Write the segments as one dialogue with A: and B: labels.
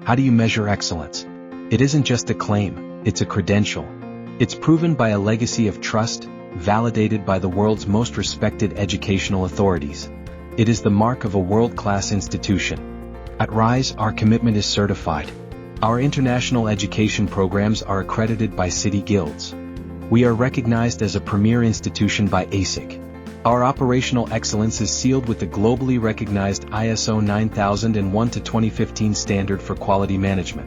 A: How do you measure excellence? It isn't just a claim, it's a credential. It's proven by a legacy of trust, validated by the world's most respected educational authorities. It is the mark of a world-class institution. At Rise, our commitment is certified. Our international education programs are accredited by city guilds. We are recognized as a premier institution by ASIC. Our operational excellence is sealed with the globally recognized ISO 9001:2015 standard for quality management.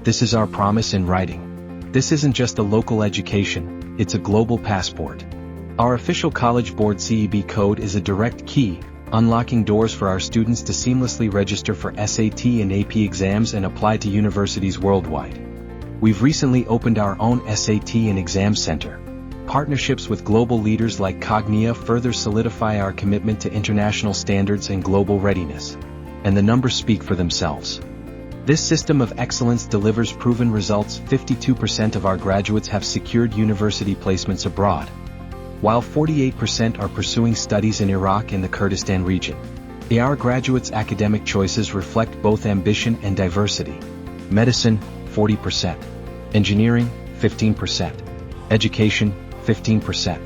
A: This is our promise in writing. This isn't just a local education, it's a global passport. Our official College Board CEB code is a direct key, unlocking doors for our students to seamlessly register for SAT and AP exams and apply to universities worldwide. We've recently opened our own SAT and exam center. Partnerships with global leaders like Cognia further solidify our commitment to international standards and global readiness. And the numbers speak for themselves. This system of excellence delivers proven results. 52% of our graduates have secured university placements abroad, while 48% are pursuing studies in Iraq and the Kurdistan region. Our graduates' academic choices reflect both ambition and diversity. Medicine, 40%. Engineering, 15%. Education, 15%.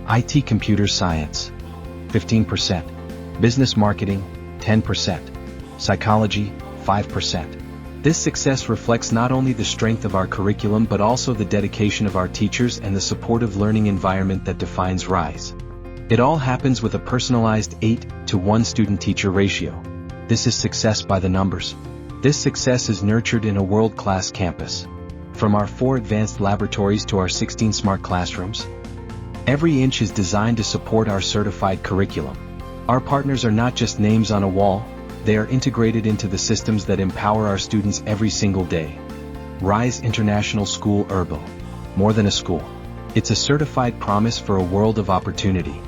A: IT computer science, 15%. Business marketing, 10%. Psychology, 5%. This success reflects not only the strength of our curriculum but also the dedication of our teachers and the supportive learning environment that defines Rise. It all happens with a personalized 8-to-1 student-teacher ratio. This is success by the numbers. This success is nurtured in a world-class campus. From our 4 advanced laboratories to our 16 smart classrooms, every inch is designed to support our certified curriculum. Our partners are not just names on a wall, they are integrated into the systems that empower our students every single day. Rise International School Erbil. More than a school. It's a certified promise for a world of opportunity.